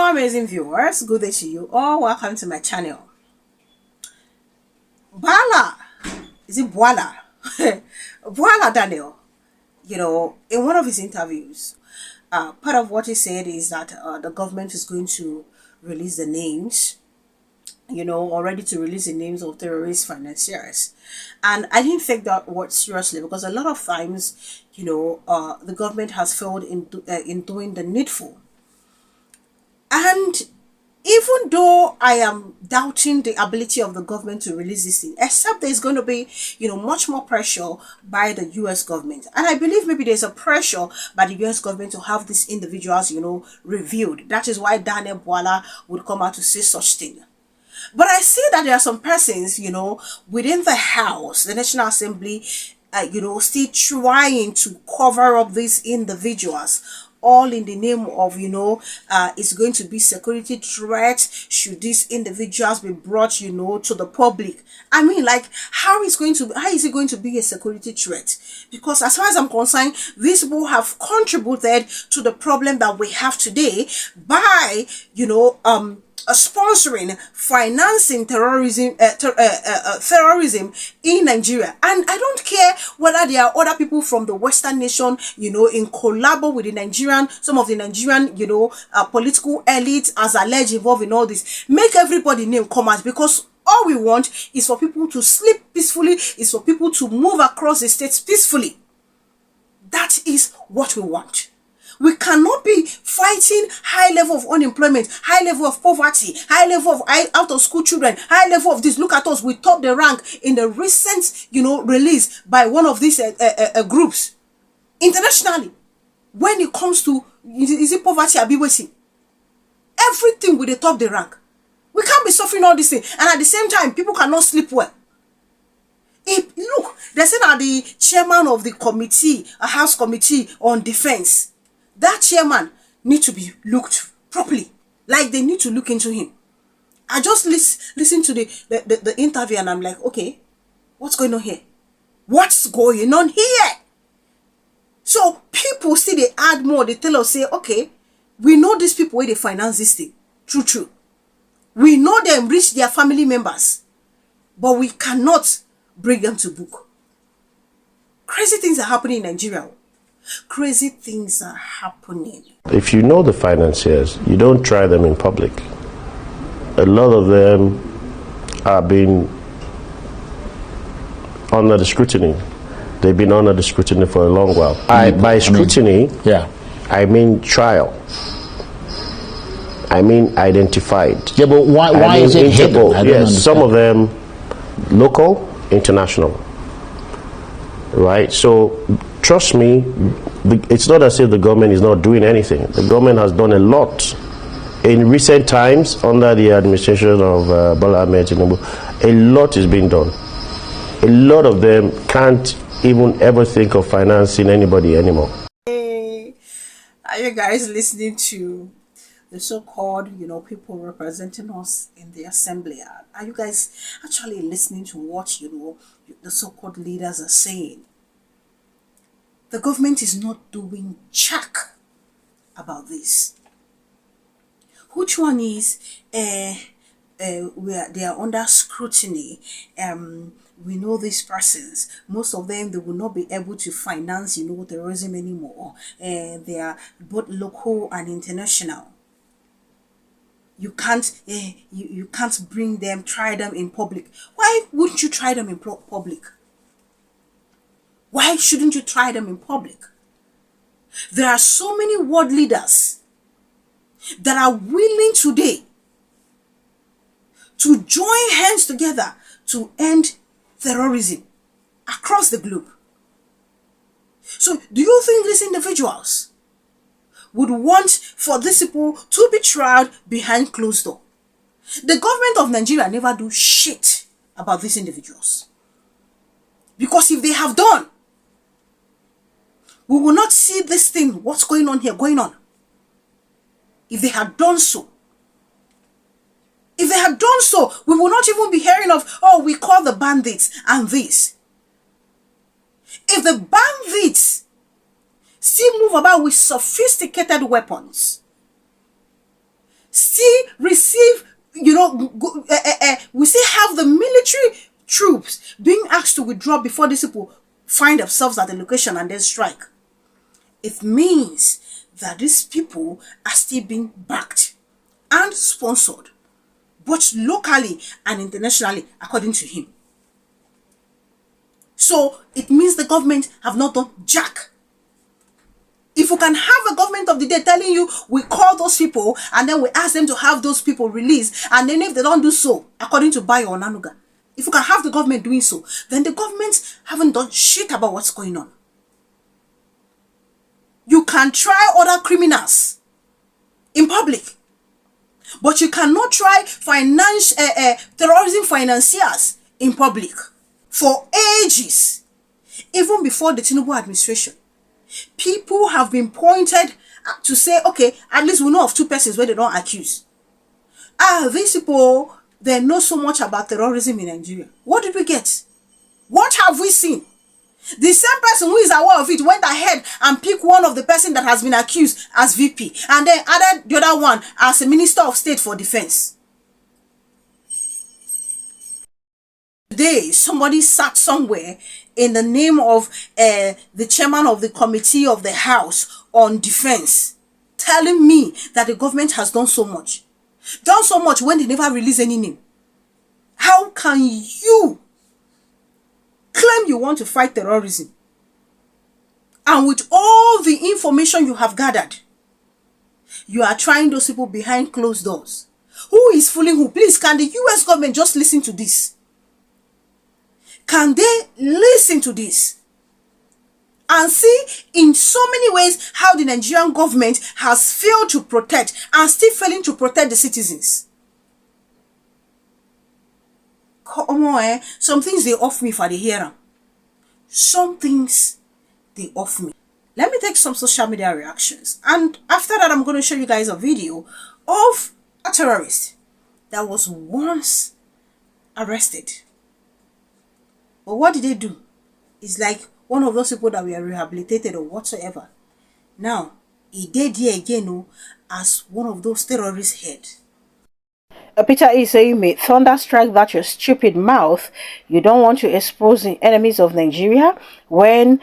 Hello, amazing viewers. Good day to you all. Welcome to my channel. Bala, is it Bwala? Bwala Daniel, in one of his interviews, part of what he said is that the government is going to release the names, already to release the names of terrorist financiers. And I didn't take that word seriously because a lot of times, the government has failed in doing the needful. And even though I am doubting the ability of the government to release this thing, except there's going to be, much more pressure by the US government. And I believe maybe there's a pressure by the US government to have these individuals, reviewed. That is why Daniel Bwala would come out to say such thing. But I see that there are some persons, within the House, the National Assembly, still trying to cover up these individuals, all in the name of, it's going to be security threat should these individuals be brought, to the public. I mean, like, how is it going to be a security threat? Because as far as I'm concerned, these people have contributed to the problem that we have today by, sponsoring, financing terrorism in Nigeria. And I don't care whether there are other people from the Western nation, in collabo with the Nigerian, some of the Nigerian, political elites as alleged involved in all this. Make everybody name come out, because all we want is for people to sleep peacefully, is for people to move across the states peacefully. That is what we want. We cannot be fighting high level of unemployment, high level of poverty, high level of out of school children, high level of this. Look at us, we top the rank in the recent, release by one of these groups internationally. When it comes to, is it poverty or BWC? Everything with the top the rank. We can't be suffering all this thing. And at the same time, people cannot sleep well. Look, they said that the chairman of the committee, a House committee on defense, that chairman need to be looked properly. Like, they need to look into him. I just listen to the interview and I'm like, okay, what's going on here? What's going on here? So people see they add more. They tell us, say, okay, we know these people where they finance this thing. True. We know them reach their family members. But we cannot bring them to book. Crazy things are happening in Nigeria. Crazy things are happening. If you know the financiers, you don't try them in public. A lot of them are being under the scrutiny. They've been under the scrutiny for a long while. By scrutiny, I mean trial. I mean identified. Yeah, but why is it hidden? Yes, some of them local, international. Right? So trust me, it's not as if the government is not doing anything. The government has done a lot. In recent times, under the administration of Bola Ahmed Tinubu, a lot is being done. A lot of them can't even ever think of financing anybody anymore. Hey, are you guys listening to the so-called, people representing us in the assembly? Are you guys actually listening to what, the so-called leaders are saying? The government is not doing jack about this. Which one is where they are under scrutiny? We know these persons. Most of them, they will not be able to finance, terrorism anymore. They are both local and international. You can't you can't bring them, try them in public. Why wouldn't you try them in public? Why shouldn't you try them in public? There are so many world leaders that are willing today to join hands together to end terrorism across the globe. So do you think these individuals would want for these people to be tried behind closed door? The government of Nigeria never do shit about these individuals. Because if they have done, we will not see this thing, what's going on here, going on. If they had done so. If they had done so, we will not even be hearing of, oh, we call the bandits and this. If the bandits still move about with sophisticated weapons, still receive, we still have the military troops being asked to withdraw before these people find themselves at the location and then strike. It means that these people are still being backed and sponsored, both locally and internationally, according to him. So it means the government have not done jack. If you can have a government of the day telling you, we call those people and then we ask them to have those people released, and then if they don't do so, according to Bayo or Nanuga, if you can have the government doing so, then the government haven't done shit about what's going on. You can try other criminals in public, but you cannot try terrorism financiers in public. For ages, even before the Tinubu administration, people have been pointed to say, okay, at least we know of 2 persons where they don't accuse. These people, they know so much about terrorism in Nigeria. What did we get? What have we seen? The same person who is aware of it went ahead and picked one of the person that has been accused as VP, and then added the other one as a Minister of State for Defense. Today, somebody sat somewhere in the name of the chairman of the committee of the House on Defense, telling me that the government has done so much. Done so much when they never release any name. How can you claim you want to fight terrorism, and with all the information you have gathered, you are trying those people behind closed doors? Who is fooling who? Please, can the US government just listen to this? Can they listen to this and see in so many ways how the Nigerian government has failed to protect and still failing to protect the citizens? Come on, some things they off me for the hearing. Some things they off me. Let me take some social media reactions, and after that I'm going to show you guys a video of a terrorist that was once arrested. But what did they do? It's like one of those people that were rehabilitated or whatsoever. Now, he did here again as one of those terrorist heads. Peter is saying, may thunder strike that your stupid mouth. You don't want to expose the enemies of Nigeria when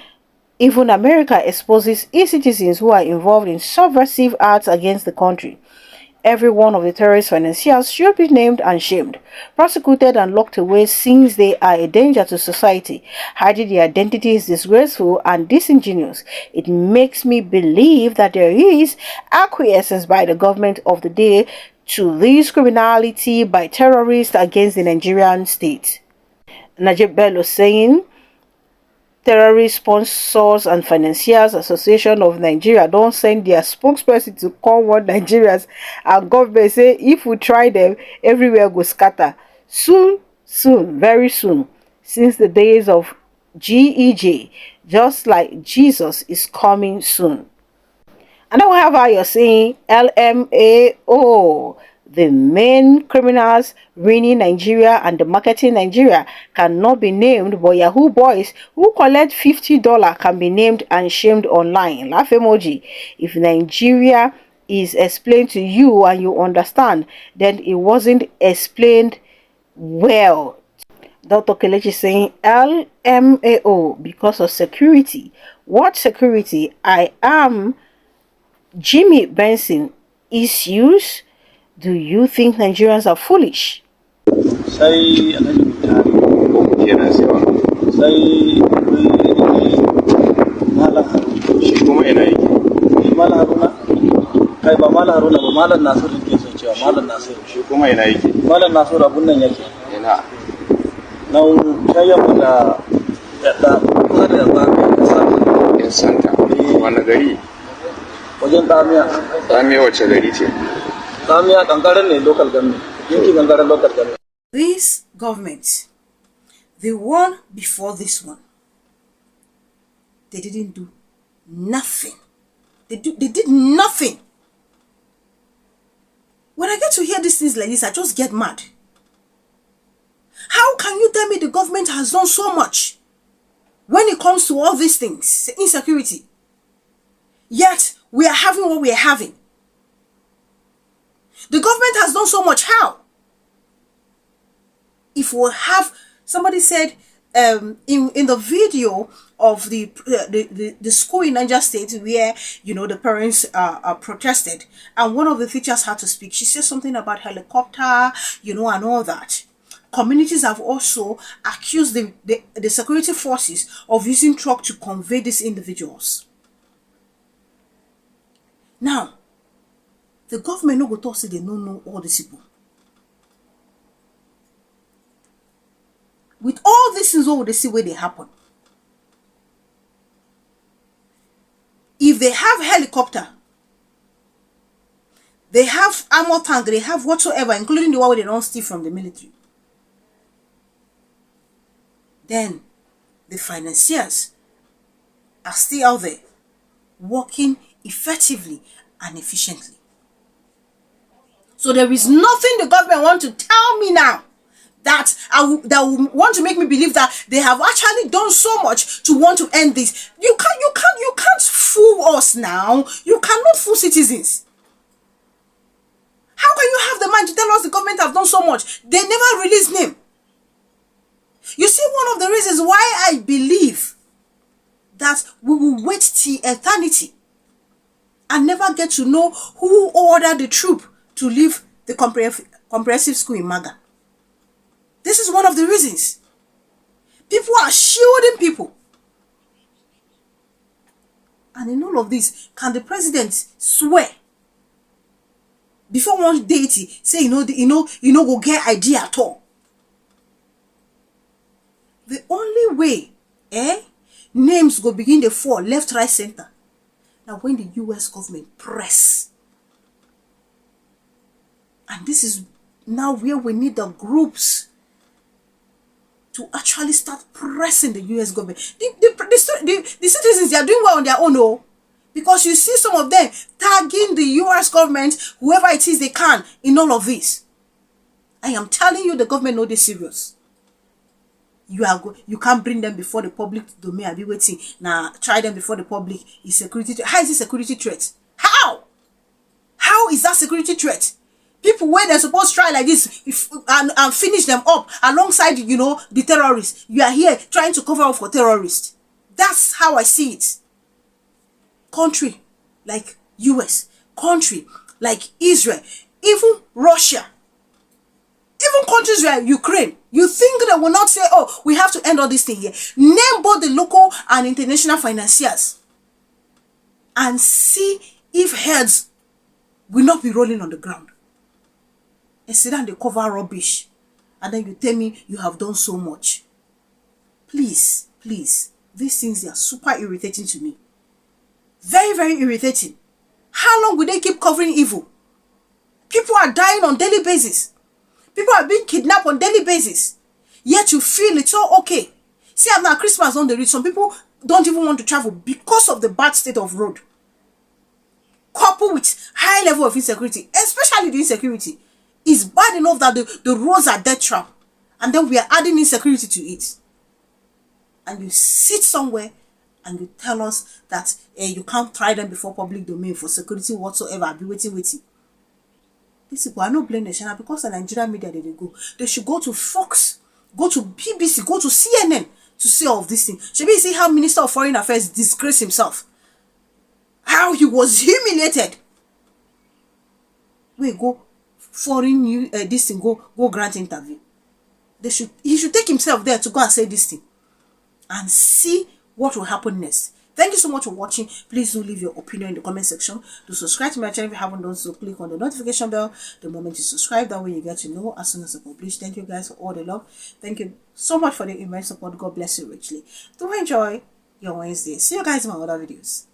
even America exposes its citizens who are involved in subversive acts against the country. Every one of the terrorist financiers should be named and shamed, prosecuted and locked away since they are a danger to society. Hiding their identity is disgraceful and disingenuous. It makes me believe that there is acquiescence by the government of the day to this criminality by terrorists against the Nigerian state. Najib Bello saying, Terrorist Sponsors and Financiers Association of Nigeria don't send their spokesperson to call one Nigerians, and government say if we try them, everywhere go scatter. Soon, very soon, since the days of GEJ, just like Jesus is coming soon. And then we have how you're saying LMAO. The main criminals ruining Nigeria and the marketing Nigeria cannot be named, but Yahoo boys who collect $50 can be named and shamed online. Laugh emoji. If Nigeria is explained to you and you understand, then it wasn't explained well. Dr. Kelechi saying LMAO because of security. What security? I am Jimmy Benson. Issues. Do you think Nigerians are foolish? Sai kenan sai Malam shi kuma ina yake Malam Haruna kai ba Malam Haruna ba Malam Nasiru ke son cewa Malam Nasiru shi kuma ina yake Malam Nasiru abun nan yake ina nan shayyan da kuma da ba in santa wannan gari wajen Damiya wace gari ce This government, the one before this one, they didn't do nothing. They did nothing. When I get to hear these things like this, I just get mad. How can you tell me the government has done so much when it comes to all these things, insecurity? Yet, we are having what we are having. The government has done so much. How? If we have, somebody said in the video of the school in Niger State where the parents protested, and one of the teachers had to speak. She said something about helicopter, and all that. Communities have also accused the security forces of using truck to convey these individuals. Now, the government no go talk say they don't know all these people. With all these things, what would they see where they happen? If they have helicopter, they have armor tank, they have whatsoever, including the one where they don't steal from the military, then the financiers are still out there working effectively and efficiently. So there is nothing the government want to tell me now that will want to make me believe that they have actually done so much to want to end this. You can't fool us now. You cannot fool citizens. How can you have the mind to tell us the government have done so much? They never release name. You see, one of the reasons why I believe that we will wait till eternity and never get to know who ordered the troop to leave the comprehensive school in Maga. This is one of the reasons. People are shielding people. And in all of this, can the president swear before one deity say go get idea at all? The only way names go begin to fall left, right, center. Now when the US government press. And this is now where we need the groups to actually start pressing the US government. The citizens, they are doing well on their own, because you see some of them tagging the US government, whoever it is they can, in all of this. I am telling you, the government know this serious. You can't bring them before the public domain. I'll be waiting. Now try them before the public. Is security. How is it security threat? How is that security threat? People where they're supposed to try like this and finish them up alongside, the terrorists. You are here trying to cover up for terrorists. That's how I see it. Country like US, country like Israel, even Russia, even countries like Ukraine. You think they will not say, oh, we have to end all this thing here. Name both the local and international financiers and see if heads will not be rolling on the ground. And sit down, they cover rubbish. And then you tell me you have done so much. Please, these things, they are super irritating to me. Very, very irritating. How long will they keep covering evil? People are dying on daily basis. People are being kidnapped on daily basis. Yet you feel it's all okay. See, I'm now Christmas on the road. Some people don't even want to travel because of the bad state of road. Coupled with high level of insecurity, especially the insecurity. It's bad enough that the roads are death trap. And then we are adding insecurity to it. And you sit somewhere and you tell us that you can't try them before public domain for security whatsoever. I'll be waiting. These people, I don't blame the China because the Nigerian media, they go. They should go to Fox, go to BBC, go to CNN to see all of these things. Should we see how Minister of Foreign Affairs disgraced himself? How he was humiliated. We go foreign this thing, go grant interview. He should take himself there to go and say this thing and see what will happen next. Thank you so much for watching. Please do leave your opinion in the comment section. Do subscribe to my channel if you haven't done so. Click on the notification bell the moment you subscribe. That way you get to know as soon as I publish. Thank you guys for all the love. Thank you so much for the immense support. God bless you richly. Do enjoy your Wednesday. See you guys in my other videos.